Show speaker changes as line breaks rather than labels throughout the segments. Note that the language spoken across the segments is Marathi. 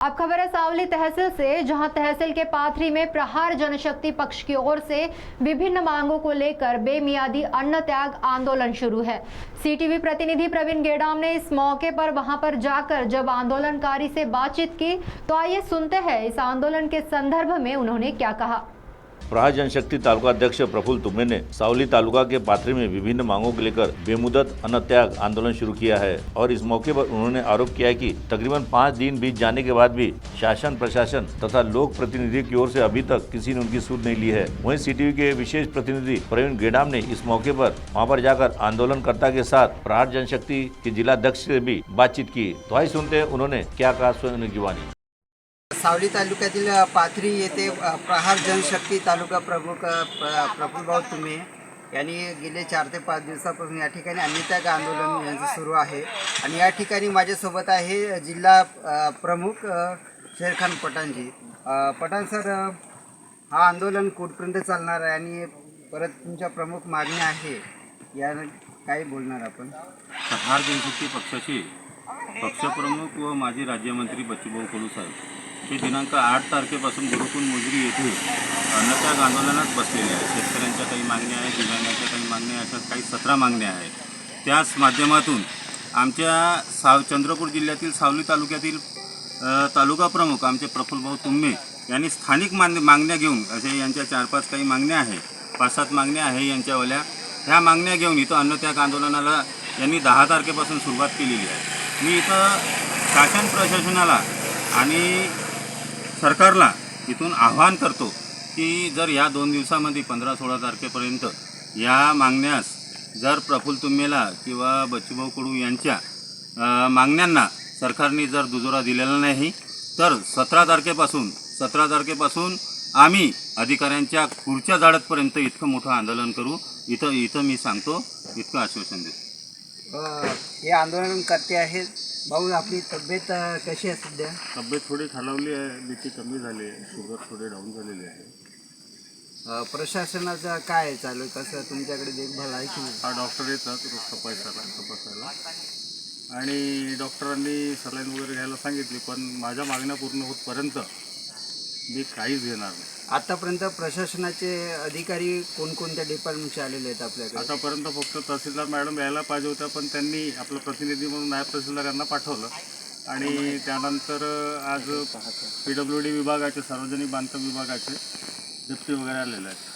अब खबर है सावली तहसील से, जहां तहसील के पाथरी में प्रहार जनशक्ति पक्ष की ओर से विभिन्न मांगों को लेकर बेमियादी अन्न त्याग आंदोलन शुरू है। सीटीवी प्रतिनिधि प्रवीण गेडाम ने इस मौके पर वहां पर जाकर जब आंदोलनकारी से बातचीत की, तो आइए सुनते हैं इस आंदोलन के संदर्भ में उन्होंने क्या कहा।
प्रहार जनशक्ति तालुका अध्यक्ष प्रफुल्ल तुम्मे ने सावली तालुका के पाथरी में विभिन्न मांगों को लेकर बेमुदत अन्न त्याग आंदोलन शुरू किया है और इस मौके पर उन्होंने आरोप किया कि तकरीबन 5 दिन बीत जाने के बाद भी शासन प्रशासन तथा लोक प्रतिनिधि की ओर से अभी तक किसी ने उनकी सुध नहीं ली है। वहीं सीटीवी के विशेष प्रतिनिधि प्रवीण गेडाम ने इस मौके पर वहां पर जाकर आंदोलनकर्ता के साथ प्रहार जनशक्ति के जिला अध्यक्ष से भी बातचीत की। तो आइए सुनते हैं उन्होंने क्या कहा स्वयं जुबानी।
सावली तालुक्यातील पाथरी येथे प्रहार जनशक्ती तालुका प्रमुख प्रफुल्लभाऊ तुम्मे यांनी गेले 4 ते 5 दिवसापासून या ठिकाणी अन्नत्याग आंदोलन यांचं सुरू आहे आणि या ठिकाणी माझ्यासोबत आहे जिल्हा प्रमुख शेरखान पठाणजी। पठाण सर, हा आंदोलन कुठपर्यंत चालणार आहे आणि परत तुमच्या प्रमुख मागण्या आहे, या काय बोलणार आपण?
प्रहार जनशक्ती पक्षाचे पक्षप्रमुख व माजी राज्यमंत्री बच्चूभाऊ कडू साहेब हे दिनांक 8 तारखेपासून गुरुकुल मोजरी येथे अन्नत्याग आंदोलनात बसलेले आहेत। शेतकऱ्यांच्या काही मागण्या आहेत, दिव्यांगांच्या काही मागण्या आहेत, अशा काही 17 मागण्या आहेत। त्याच माध्यमातून आमच्या चंद्रपूर जिल्ह्यातील सावली तालुक्यातील तालुका प्रमुख आमचे प्रफुल्लभाऊ तुम्मे यांनी स्थानिक मागण्या घेऊन, असे यांच्या 4-5 काही मागण्या आहेत, 5-7 मागण्या आहे यांच्यावाल्या, ह्या मागण्या घेऊन इथं अन्नत्याग आंदोलनाला यांनी 10 तारखेपासून सुरुवात केलेली आहे। मी इथं शासन प्रशासनाला आणि सरकारला इथून आव्हान करतो की जर या 2 दिवसामध्ये 15-16 तारखेपर्यंत या मागण्यास जर प्रफुल्ल तुम्मेला किंवा बच्चूभाऊ कडू यांच्या मागण्यांना सरकारने जर दुजोरा दिलेला नाही तर 17 तारखेपासून आम्ही अधिकाऱ्यांच्या खुर्च्या झाडतपर्यंत इतकं मोठं आंदोलन करू। इथं मी सांगतो, इतकं आश्वासन देतो।
हे आंदोलन करते आहेत। भाऊ, आपली तब्येत कशी आहे सध्या?
तब्येत थोडी खालावली आहे, बीपी कमी झाली आहे, शुगर थोडी डाऊन झालेली आहे।
प्रशासनाचं काय चालू, कसं तुमच्याकडे देखभाल आहे की नाही?
हा, डॉक्टर येतात रोज तपासायला आणि डॉक्टरांनी सलाईन वगैरे घ्यायला सांगितली, पण माझ्या मागण्या पूर्ण होतपर्यंत मी काहीच घेणार नाही।
आतापर्यंत प्रशासनाचे अधिकारी कोणकोणत्या डिपार्टमेंटचे आलेले आहेत आपल्याकडे?
आतापर्यंत फक्त तहसीलदार मॅडम यायला पाहिजे होत्या, पण त्यांनी आपलं प्रतिनिधी म्हणून नायब तहसीलदारांना पाठवलं आणि त्यानंतर आज PWD विभागाचे, सार्वजनिक बांधकाम विभागाचे डेप्टी वगैरे आलेले आहेत।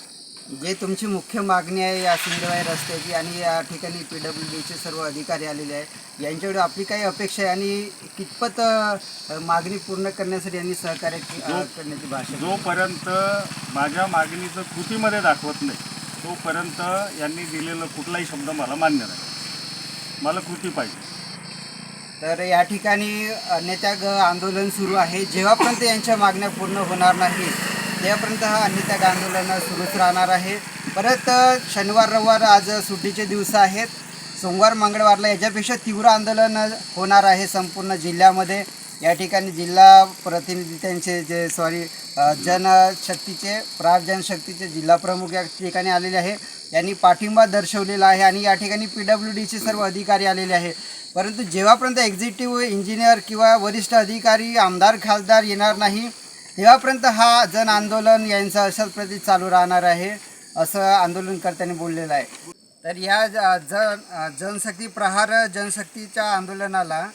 जे तुमची मुख्य मागणी आहे या सिंधवाई रस्त्याची आणि या ठिकाणी PWDचे सर्व अधिकारी आलेले आहेत, यांच्याकडे आपली काही अपेक्षा आहे आणि कितपत मागणी पूर्ण करण्यासाठी यांनी सहकार्य करण्याची भाषा?
जोपर्यंत माझ्या मागणीचं कृतीमध्ये दाखवत नाही तोपर्यंत यांनी दिलेला कुठलाही शब्द मला मान्य नाही, मला कृती पाहिजे।
तर या ठिकाणी अन्नत्याग आंदोलन सुरू आहे। जेव्हापर्यंत यांच्या मागण्या पूर्ण होणार नाही तेव्हापर्यंत हा अन्नत्याग आंदोलन सुरूच राहणार आहे। परत शनिवार रविवार आज सुट्टीचे दिवस आहेत, सोमवार मंगळवारला याच्यापेक्षा तीव्र आंदोलन होणार आहे संपूर्ण जिल्ह्यामध्ये। या ठिकाणी जिल्हा प्रतिनिधी त्यांचे जनशक्तीचे प्रहार जनशक्तीचे जिल्हा प्रमुख या ठिकाणी आलेले आहे, यांनी पाठिंबा दर्शवलेला आहे आणि या ठिकाणी PWDचे सर्व अधिकारी आलेले आहे। परंतु जेव्हापर्यंत एक्झिक्युटिव्ह इंजिनियर किंवा वरिष्ठ अधिकारी, आमदार खासदार येणार नाही तेव्हापर्यंत हा जन आंदोलन यांचं अशाच प्रती चालू राहणार आहे, असं आंदोलनकर्त्यांनी बोललेलं आहे। तर या जनशक्ती प्रहार जनशक्तीच्या आंदोलनाला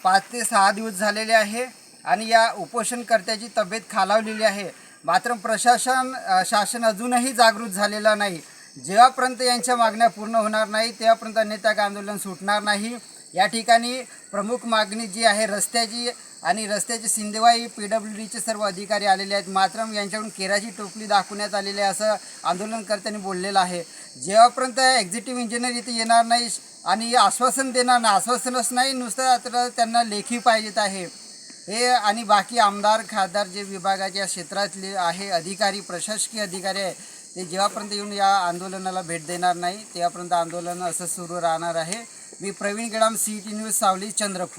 5 ते 6 दिवस झालेले आहे आणि या उपोषणकर्त्याची तब्येत खालावलेली आहे। मात्र शासन अजूनही जागृत झालेला नाही। जेव्हापर्यंत यांच्या मागण्या पूर्ण होणार नाही तेव्हापर्यंत अन्नत्याग आंदोलन सुटणार नाही। या ठिकाणी प्रमुख मागणी जी आहे रस्त्याची, आणि रस्त्याचे सिंधवाई PWDचे सर्व अधिकारी आलेले आहेत, मात्र यांच्याकडून केराची टोपली दाखवण्यात आलेली आहे असं आंदोलनकर्त्यांनी बोललेलं आहे। जेव्हापर्यंत एक्झिक्युटिव्ह इंजिनियर इथे येणार नाही आणि आश्वासन देणार नाही, आश्वासनच नाही नुसतं त्यांना लेखी पाहिजेत आहे हे, आणि बाकी आमदार खासदार जे विभागाच्या क्षेत्रातले आहे अधिकारी, प्रशासकीय अधिकारी आहे, ते जेव्हापर्यंत येऊन या आंदोलनाला भेट देणार नाही तेव्हापर्यंत आंदोलन असं सुरू राहणार आहे। मी प्रवीण गेडाम, CT न्यूज, सावली, चंद्रपूर।